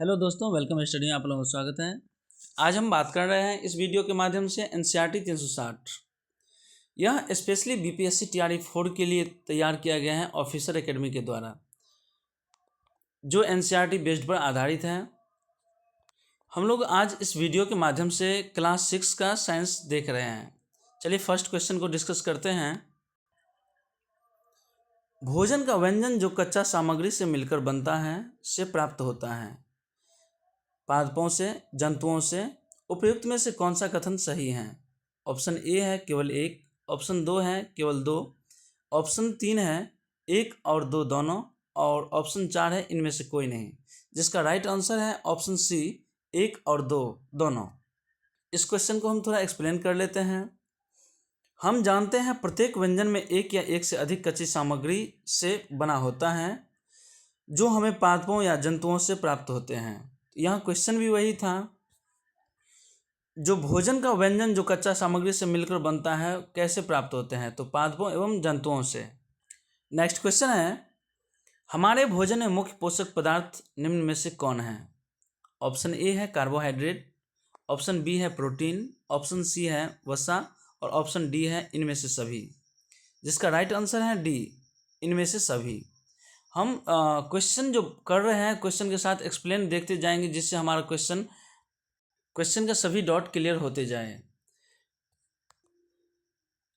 Hello दोस्तों, welcome study में आप लोगों का स्वागत है। आज हम बात कर रहे हैं इस वीडियो के माध्यम से एनसीईआरटी 360। यह स्पेशली बीपीएससी टीआरई 4 के लिए तैयार किया गया है ऑफिसर एकेडमी के द्वारा, जो एनसीईआरटी बेस्ड पर आधारित है। हम लोग आज इस वीडियो के माध्यम से क्लास 6 का साइंस देख रहे हैं। चलिए फर्स्ट क्वेश्चन को डिस्कस करते हैं। भोजन का व्यंजन जो कच्चा सामग्री से मिलकर बनता है से प्राप्त होता है, पादपों से, जंतुओं से। उपयुक्त में से कौन सा कथन सही है? ऑप्शन ए है केवल एक, ऑप्शन 2 है केवल 2, ऑप्शन 3 है 1 और 2 दोनों, और ऑप्शन 4 है इनमें से कोई नहीं। जिसका राइट आंसर है ऑप्शन सी, 1 और 2 दोनों। इस क्वेश्चन को हम थोड़ा एक्सप्लेन कर लेते हैं। हम जानते हैं प्रत्येक व्यंजन में एक या एक से अधिक कच्ची सामग्री से बना होता है, जो हमें पादपों या जंतुओं से प्राप्त होते हैं। यहाँ क्वेश्चन भी वही था, जो भोजन का व्यंजन जो कच्चा सामग्री से मिलकर बनता है कैसे प्राप्त होते हैं, तो पादपों एवं जंतुओं से। नेक्स्ट क्वेश्चन है, हमारे भोजन में मुख्य पोषक पदार्थ निम्न में से कौन है? ऑप्शन ए है कार्बोहाइड्रेट, ऑप्शन बी है प्रोटीन, ऑप्शन सी है वसा, और ऑप्शन डी है इनमें से सभी। जिसका राइट आंसर है डी, इनमें से सभी। हम क्वेश्चन जो कर रहे हैं क्वेश्चन के साथ एक्सप्लेन देखते जाएंगे, जिससे हमारा क्वेश्चन का सभी डॉट क्लियर होते जाए।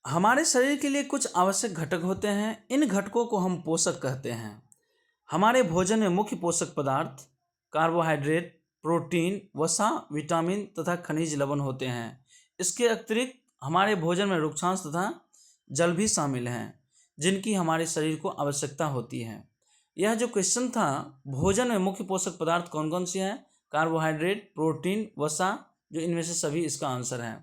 हमारे शरीर के लिए कुछ आवश्यक घटक होते हैं, इन घटकों को हम पोषक कहते हैं। हमारे भोजन में मुख्य पोषक पदार्थ कार्बोहाइड्रेट, प्रोटीन, वसा, विटामिन तथा खनिज लवण होते हैं। इसके अतिरिक्त हमारे भोजन में रुक्षांश तथा जल भी शामिल हैं, जिनकी हमारे शरीर को आवश्यकता होती है। यह जो क्वेश्चन था, भोजन में मुख्य पोषक पदार्थ कौन कौन से हैं? कार्बोहाइड्रेट, प्रोटीन, वसा, जो इनमें से सभी इसका आंसर है।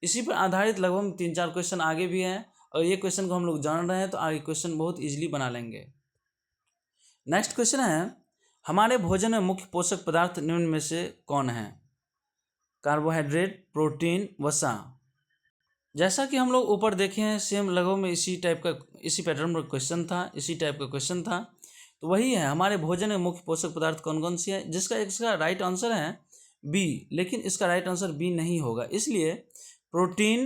इसी पर आधारित लगभग 3-4 क्वेश्चन आगे भी हैं, और ये क्वेश्चन को हम लोग जान रहे हैं तो आगे क्वेश्चन बहुत ईजिली बना लेंगे। नेक्स्ट क्वेश्चन है, हमारे भोजन में मुख्य पोषक पदार्थ निम्न में से कौन है? कार्बोहाइड्रेट, प्रोटीन, वसा। जैसा कि हम लोग ऊपर देखे हैं, सेम लगभग में इसी पैटर्न पर क्वेश्चन था, इसी टाइप का क्वेश्चन था। तो वही है, हमारे भोजन में मुख्य पोषक पदार्थ कौन कौन सी है? जिसका इसका राइट आंसर है बी, लेकिन इसका राइट आंसर बी नहीं होगा। इसलिए प्रोटीन,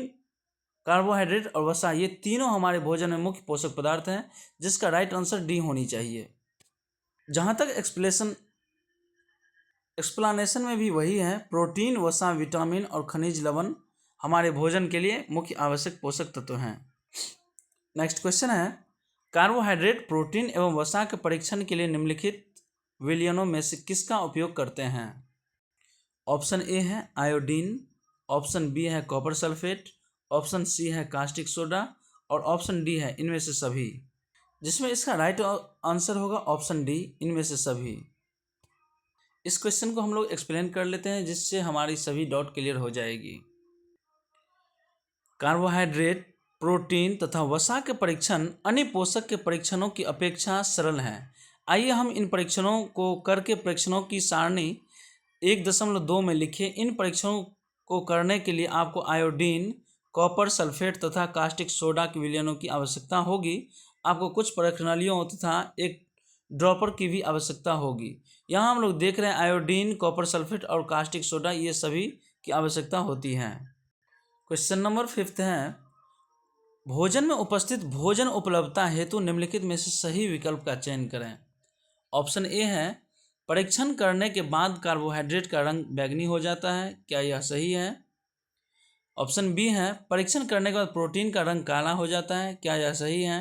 कार्बोहाइड्रेट और वसा, ये तीनों हमारे भोजन में मुख्य पोषक पदार्थ हैं, जिसका राइट आंसर डी होनी चाहिए। जहाँ तक एक्सप्लेनेशन में भी वही है, प्रोटीन, वसा, विटामिन और खनिज लवण हमारे भोजन के लिए मुख्य आवश्यक पोषक तत्व हैं। नेक्स्ट क्वेश्चन है, कार्बोहाइड्रेट, प्रोटीन एवं वसा के परीक्षण के लिए निम्नलिखित विलयनों में से किसका उपयोग करते हैं? ऑप्शन ए है आयोडीन, ऑप्शन बी है कॉपर सल्फेट, ऑप्शन सी है कास्टिक सोडा, और ऑप्शन डी है इनमें से सभी। जिसमें इसका राइट आंसर होगा ऑप्शन डी, इनमें से सभी। इस क्वेश्चन को हम लोग एक्सप्लेन कर लेते हैं, जिससे हमारी सभी डाउट क्लियर हो जाएगी। कार्बोहाइड्रेट, प्रोटीन तथा वसा के परीक्षण अन्य पोषक के परीक्षणों की अपेक्षा सरल हैं। आइए हम इन परीक्षणों को करके परीक्षणों की सारणी 1.2 में लिखें। इन परीक्षणों को करने के लिए आपको आयोडीन, कॉपर सल्फेट तथा कास्टिक सोडा के विलयनों की आवश्यकता होगी। आपको कुछ प्रणालियों तथा एक ड्रॉपर की भी आवश्यकता होगी। यहाँ हम लोग देख रहे हैं आयोडीन, कॉपर सल्फेट और कास्टिक सोडा, ये सभी की आवश्यकता होती है। क्वेश्चन नंबर 5 है, भोजन में उपस्थित भोजन उपलब्धता हेतु निम्नलिखित में से सही विकल्प का चयन करें। ऑप्शन ए है, परीक्षण करने के बाद कार्बोहाइड्रेट का रंग बैंगनी हो जाता है, क्या यह सही है? ऑप्शन बी है, परीक्षण करने के बाद प्रोटीन का रंग काला हो जाता है, क्या यह सही है?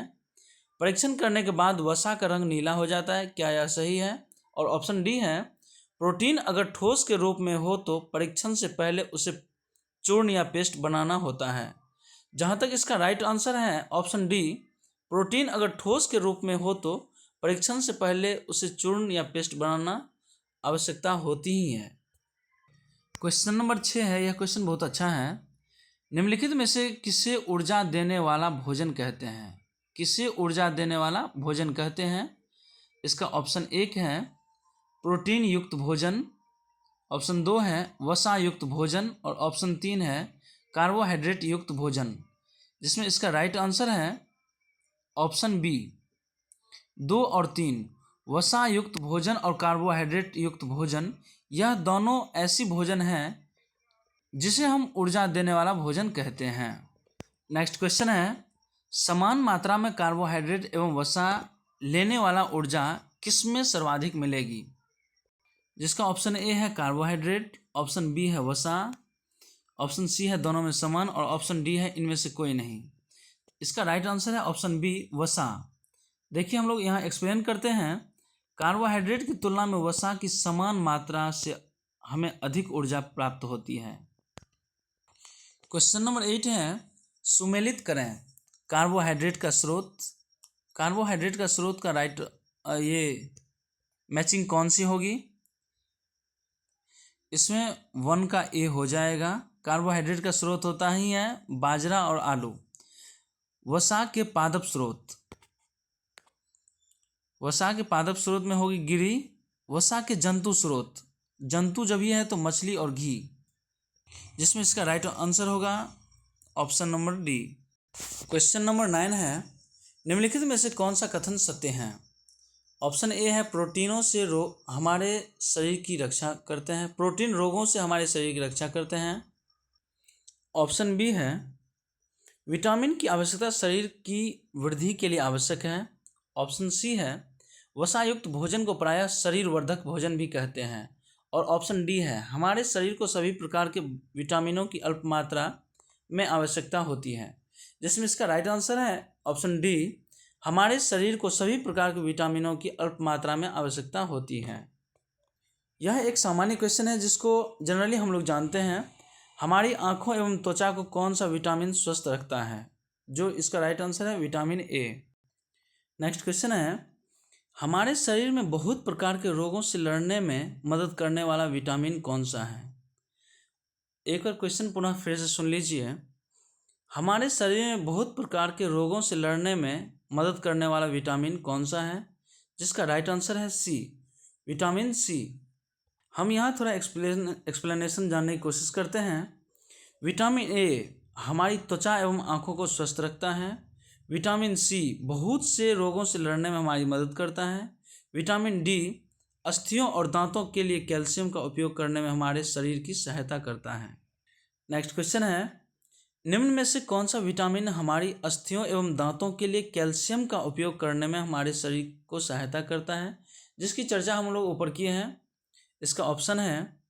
परीक्षण करने के बाद वसा का रंग नीला हो जाता है, क्या यह सही है? और ऑप्शन डी है, प्रोटीन अगर ठोस के रूप में हो तो परीक्षण से पहले उसे चूर्ण या पेस्ट बनाना होता है। जहाँ तक इसका राइट आंसर है ऑप्शन डी, प्रोटीन अगर ठोस के रूप में हो तो परीक्षण से पहले उसे चूर्ण या पेस्ट बनाना आवश्यकता होती ही है। क्वेश्चन नंबर 6 है, यह क्वेश्चन बहुत अच्छा है। निम्नलिखित में से किसे ऊर्जा देने वाला भोजन कहते हैं? किसे ऊर्जा देने वाला भोजन कहते हैं? इसका ऑप्शन 1 है प्रोटीन युक्त भोजन, ऑप्शन 2 है वसा युक्त भोजन, और ऑप्शन 3 है कार्बोहाइड्रेट युक्त भोजन। जिसमें इसका राइट आंसर है ऑप्शन बी, 2 और 3। वसा युक्त भोजन और कार्बोहाइड्रेट युक्त भोजन, यह दोनों ऐसी भोजन हैं जिसे हम ऊर्जा देने वाला भोजन कहते हैं। नेक्स्ट क्वेश्चन है, समान मात्रा में कार्बोहाइड्रेट एवं वसा लेने वाला ऊर्जा किसमें सर्वाधिक मिलेगी? जिसका ऑप्शन ए है कार्बोहाइड्रेट, ऑप्शन बी है वसा, ऑप्शन सी है दोनों में समान और ऑप्शन डी है इनमें से कोई नहीं। इसका राइट आंसर है ऑप्शन बी वसा। देखिए हम लोग यहाँ एक्सप्लेन करते हैं, कार्बोहाइड्रेट की तुलना में वसा की समान मात्रा से हमें अधिक ऊर्जा प्राप्त होती है। क्वेश्चन नंबर 8 है, सुमेलित करें कार्बोहाइड्रेट का स्रोत। कार्बोहाइड्रेट का स्रोत का राइट ये मैचिंग कौन सी होगी? इसमें 1 का ए हो जाएगा। कार्बोहाइड्रेट का स्रोत होता ही है बाजरा और आलू। वसा के पादप स्रोत, वसा के पादप स्रोत में होगी गिरी। वसा के जंतु स्रोत, जंतु जब ये है तो मछली और घी, जिसमें इसका राइट आंसर होगा option number D. Question number 9 है, निम्नलिखित में से कौन सा कथन सत्य है? ऑप्शन ए है प्रोटीनों से हमारे शरीर की रक्षा करते हैं, प्रोटीन रोगों से हमारे शरीर की रक्षा करते हैं। ऑप्शन बी है विटामिन की आवश्यकता शरीर की वृद्धि के लिए आवश्यक है। ऑप्शन सी है वसायुक्त भोजन को प्रायः शरीर वर्धक भोजन भी कहते हैं। और ऑप्शन डी है हमारे शरीर को सभी प्रकार के विटामिनों की अल्प मात्रा में आवश्यकता होती है, जिसमें इसका राइट आंसर है ऑप्शन डी, हमारे शरीर को सभी प्रकार के विटामिनों की अल्प मात्रा में आवश्यकता होती है। यह एक सामान्य क्वेश्चन है जिसको जनरली हम लोग जानते हैं। हमारी आँखों एवं त्वचा को कौन सा विटामिन स्वस्थ रखता है? जो इसका राइट आंसर है विटामिन ए। नेक्स्ट क्वेश्चन है, हमारे शरीर में बहुत प्रकार के रोगों से लड़ने में मदद करने वाला विटामिन कौन सा है? एक बार क्वेश्चन पुनः फिर से सुन लीजिए। हमारे शरीर में बहुत प्रकार के रोगों से लड़ने में मदद करने वाला विटामिन कौन सा है? जिसका राइट आंसर है सी, विटामिन सी। हम यहाँ थोड़ा एक्सप्लेनेशन जानने की कोशिश करते हैं। विटामिन ए हमारी त्वचा एवं आँखों को स्वस्थ रखता है। विटामिन सी बहुत से रोगों से लड़ने में हमारी मदद करता है। विटामिन डी अस्थियों और दांतों के लिए कैल्शियम का उपयोग करने में हमारे शरीर की सहायता करता है। नेक्स्ट क्वेश्चन है, निम्न में से कौन सा विटामिन हमारी अस्थियों एवं दांतों के लिए कैल्शियम का उपयोग करने में हमारे शरीर को सहायता करता है? जिसकी चर्चा हम लोग ऊपर किए हैं। इसका ऑप्शन है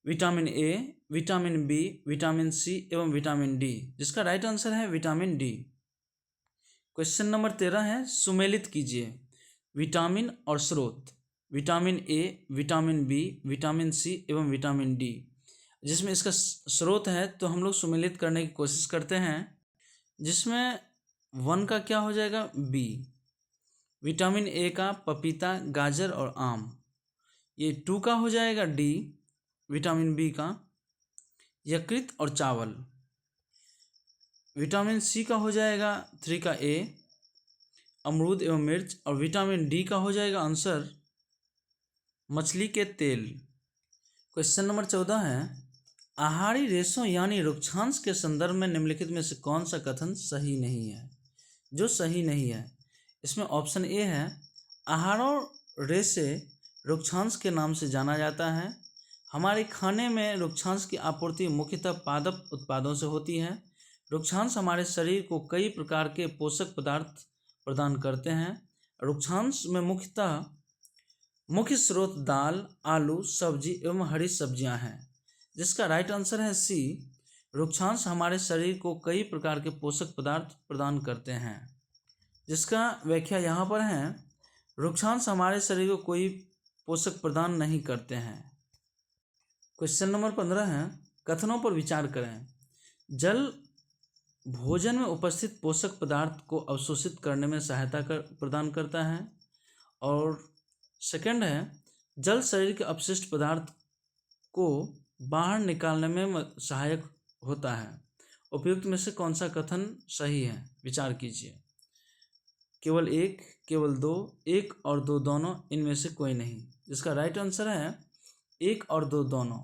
vitamin A, vitamin B, vitamin C एवं विटामिन डी, जिसका राइट आंसर है विटामिन डी। क्वेश्चन नंबर 13 है, सुमेलित कीजिए विटामिन और स्रोत। Vitamin A, vitamin B, vitamin C एवं विटामिन डी, जिसमें इसका स्रोत है तो हम लोग सुमेलित करने की कोशिश करते हैं। जिसमें 1 का क्या हो जाएगा? बी। विटामिन ए का पपीता, गाजर और आम। ये 2 का हो जाएगा डी, विटामिन बी का यकृत और चावल। विटामिन सी का हो जाएगा 3 का ए, अमरूद एवं मिर्च। और विटामिन डी का हो जाएगा आंसर मछली के तेल। क्वेश्चन नंबर 14 है, आहारी रेशों यानी रुक्षांश के संदर्भ में निम्नलिखित में से कौन सा कथन सही नहीं है? जो सही नहीं है, इसमें ऑप्शन ए है आहारों रेशे रुक्षांश के नाम से जाना जाता है। हमारे खाने में रुक्षांश की आपूर्ति मुख्यतः पादप उत्पादों से होती है। रुक्षांश हमारे शरीर को कई प्रकार के पोषक पदार्थ प्रदान करते हैं। रुक्षांश में मुख्य स्रोत दाल, आलू, सब्जी एवं हरी सब्जियां हैं। जिसका राइट आंसर है सी, रुक्षांश हमारे शरीर को कई प्रकार के पोषक पदार्थ प्रदान करते हैं। जिसका व्याख्या यहाँ पर है, रुक्षांश हमारे शरीर को कोई पोषक प्रदान नहीं करते हैं। क्वेश्चन नंबर 15 है, कथनों पर विचार करें। जल भोजन में उपस्थित पोषक पदार्थ को अवशोषित करने में सहायता प्रदान करता है। और सेकंड है, जल शरीर के अपशिष्ट पदार्थ को बाहर निकालने में सहायक होता है। उपयुक्त में से कौन सा कथन सही है? विचार कीजिए। केवल एक, केवल दो, एक और दो दोनों, इनमें से कोई नहीं। जिसका राइट आंसर है एक और दो दोनों,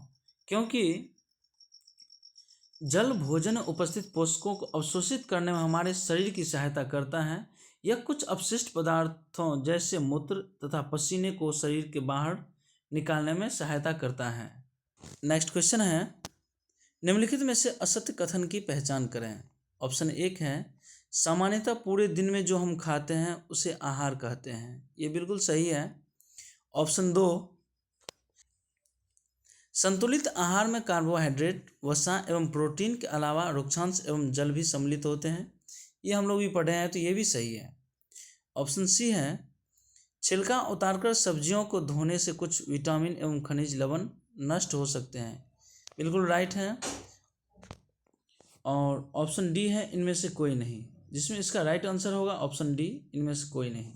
क्योंकि जल भोजन में उपस्थित पोषकों को अवशोषित करने में हमारे शरीर की सहायता करता है। यह कुछ अपशिष्ट पदार्थों जैसे मूत्र तथा पसीने को शरीर के बाहर निकालने में सहायता करता है। नेक्स्ट क्वेश्चन है, निम्नलिखित में से असत्य कथन की पहचान करें। ऑप्शन 1 है, सामान्यतः पूरे दिन में जो हम खाते हैं उसे आहार कहते हैं। ये बिल्कुल सही है। ऑप्शन 2, संतुलित आहार में कार्बोहाइड्रेट, वसा एवं प्रोटीन के अलावा रुक्षांश एवं जल भी सम्मिलित होते हैं। ये हम लोग भी पढ़े हैं, तो ये भी सही है। ऑप्शन सी है, छिलका उतारकर सब्जियों को धोने से कुछ विटामिन एवं खनिज लवण नष्ट हो सकते हैं। बिल्कुल राइट है। और ऑप्शन डी है, इनमें से कोई नहीं, जिसमें इसका राइट आंसर होगा ऑप्शन डी, इनमें से कोई नहीं।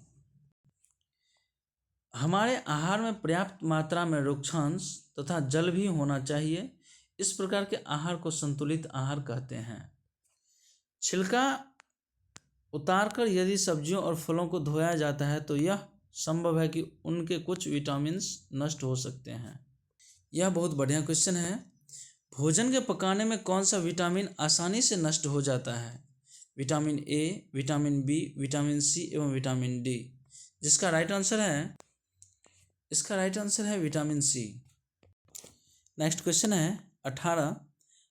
हमारे आहार में पर्याप्त मात्रा में रुक्षांश तथा जल भी होना चाहिए। इस प्रकार के आहार को संतुलित आहार कहते हैं। छिलका उतारकर यदि सब्जियों और फलों को धोया जाता है तो यह संभव है कि उनके कुछ विटामिन्स नष्ट हो सकते हैं। यह बहुत बढ़िया क्वेश्चन है। भोजन के पकाने में कौन सा विटामिन आसानी से नष्ट हो जाता है? Vitamin A, vitamin B, vitamin C एवं विटामिन डी। जिसका राइट आंसर है, इसका राइट आंसर है विटामिन सी। नेक्स्ट क्वेश्चन है 18,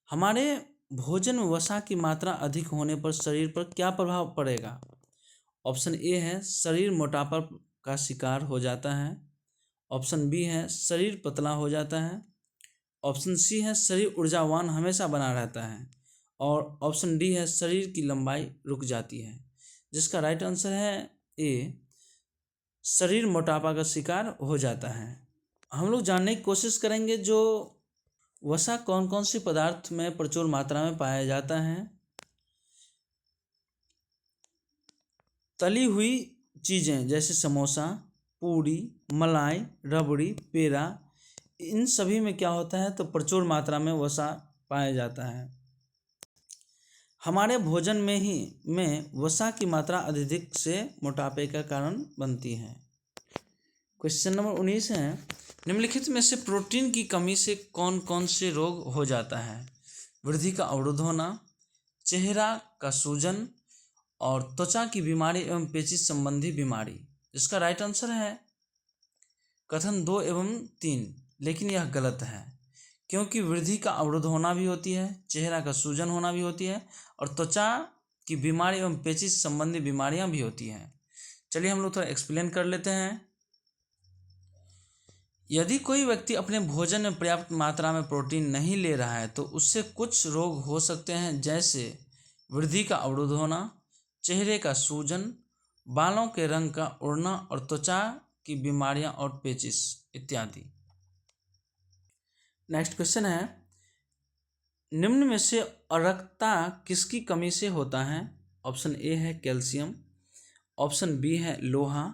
हमारे भोजन में वसा की मात्रा अधिक होने पर शरीर पर क्या प्रभाव पड़ेगा? ऑप्शन ए है, शरीर मोटापा का शिकार हो जाता है। ऑप्शन बी है, शरीर पतला हो जाता है। ऑप्शन सी है, शरीर ऊर्जावान हमेशा बना रहता है। और ऑप्शन डी है, शरीर की लंबाई रुक जाती है। जिसका राइट आंसर है ए, शरीर मोटापा का शिकार हो जाता है। हम लोग जानने की कोशिश करेंगे जो वसा कौन कौन सी पदार्थ में प्रचुर मात्रा में पाया जाता है। तली हुई चीज़ें जैसे समोसा, पूड़ी, मलाई, रबड़ी, पेड़ा, इन सभी में क्या होता है, तो प्रचुर मात्रा में वसा पाया जाता है। हमारे भोजन में वसा की मात्रा अत्यधिक से मोटापे का कारण बनती है। क्वेश्चन नंबर 19 है, निम्नलिखित में से प्रोटीन की कमी से कौन कौन से रोग हो जाता है? वृद्धि का अवरुद्ध होना, चेहरा का सूजन और त्वचा की बीमारी एवं पेचिश संबंधी बीमारी। इसका राइट आंसर है कथन 2 एवं 3, लेकिन यह गलत है, क्योंकि वृद्धि का अवरुद्ध होना भी होती है, चेहरा का सूजन होना भी होती है और त्वचा की बीमारी एवं पेचिश संबंधी बीमारियां भी होती हैं। चलिए हम लोग थोड़ा एक्सप्लेन कर लेते हैं। यदि कोई व्यक्ति अपने भोजन में पर्याप्त मात्रा में प्रोटीन नहीं ले रहा है तो उससे कुछ रोग हो सकते हैं, जैसे वृद्धि का अवरुद्ध होना, चेहरे का सूजन, बालों के रंग का उड़ना और त्वचा की बीमारियां और पेचिश इत्यादि। नेक्स्ट क्वेश्चन है, निम्न में से अरक्तता किसकी कमी से होता है? ऑप्शन ए है कैल्शियम, ऑप्शन बी है लोहा,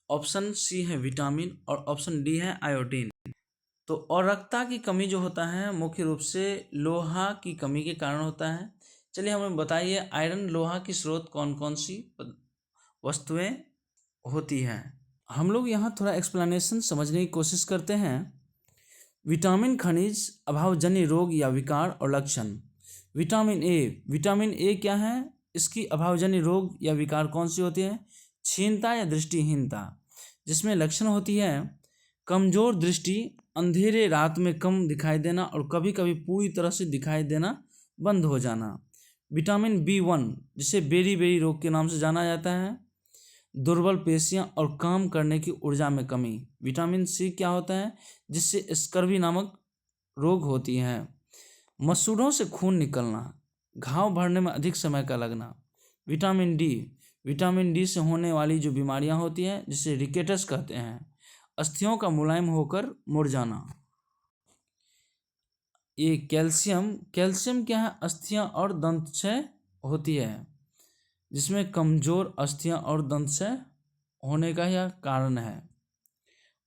ऑप्शन सी है विटामिन और ऑप्शन डी है आयोडीन। तो अरक्तता की कमी जो होता है मुख्य रूप से लोहा की कमी के कारण होता है। चलिए हमें बताइए, आयरन लोहा की स्रोत कौन कौन सी वस्तुएं होती हैं? हम लोग यहाँ थोड़ा एक्सप्लेनेशन समझने की कोशिश करते हैं। विटामिन खनिज अभावजन्य रोग या विकार और लक्षण। विटामिन ए क्या है? इसकी अभावजन्य रोग या विकार कौन सी होती है? क्षीणता या दृष्टिहीनता, जिसमें लक्षण होती है कमजोर दृष्टि, अंधेरे रात में कम दिखाई देना और कभी कभी पूरी तरह से दिखाई देना बंद हो जाना। विटामिन B1, जिसे बेरी बेरी रोग के नाम से जाना जाता है, दुर्बल पेशियां और काम करने की ऊर्जा में कमी। विटामिन सी क्या होता है? जिससे स्कर्वी नामक रोग होती है। मसूड़ों से खून निकलना, घाव भरने में अधिक समय का लगना। विटामिन डी से होने वाली जो बीमारियां होती हैं जिसे रिकेटस कहते हैं, अस्थियों का मुलायम होकर मुड़ जाना। ये कैल्शियम क्या है? अस्थियां और दंतक्षय होती है, जिसमें कमजोर अस्थियां और दंतक्षय होने का यह कारण है।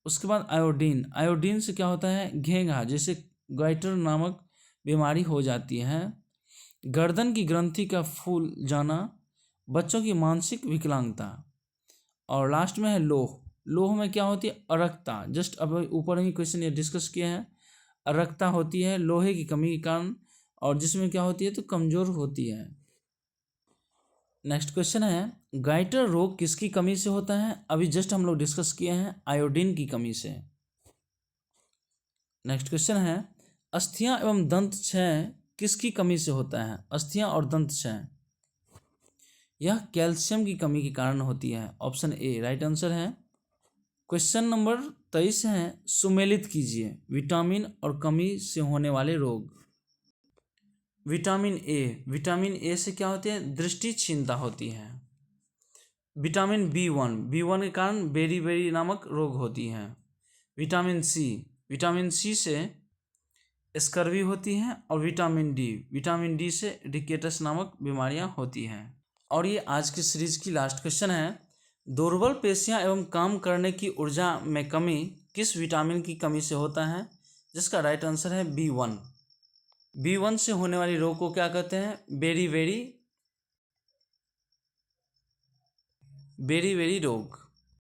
उसके बाद आयोडीन से क्या होता है? घेंघा जैसे गाइटर नामक बीमारी हो जाती है। गर्दन की ग्रंथि का फूल जाना, बच्चों की मानसिक विकलांगता। और लास्ट में है लोह में क्या होती है? अरक्तता। जस्ट अब ऊपर ही क्वेश्चन ये डिस्कस किया है। अरक्तता होती है लोहे की कमी के कारण, और जिसमें क्या होती है तो कमजोर होती है। नेक्स्ट क्वेश्चन है, गाइटर रोग किसकी कमी से होता है? अभी जस्ट हम लोग डिस्कस किए हैं आयोडीन की कमी से। नेक्स्ट क्वेश्चन है, अस्थियां एवं दंत क्षय किसकी कमी से होता है? अस्थियां और दंत क्षय यह कैल्शियम की कमी के कारण होती है। ऑप्शन ए राइट आंसर है। क्वेश्चन नंबर 23 है, सुमेलित कीजिए विटामिन और कमी से होने वाले रोग। विटामिन ए से क्या होती है? दृष्टि क्षीणता होती है। विटामिन बी वन के कारण बेरी नामक रोग होती है। विटामिन सी से स्कर्वी होती है। और विटामिन डी से रिकेटस नामक बीमारियां होती हैं। और ये आज की सीरीज की लास्ट क्वेश्चन है, दुर्बल पेशियां एवं काम करने की ऊर्जा में कमी किस विटामिन की कमी से होता है? जिसका राइट आंसर है बी वन से होने वाली रोग को क्या कहते हैं? बेरी रोग।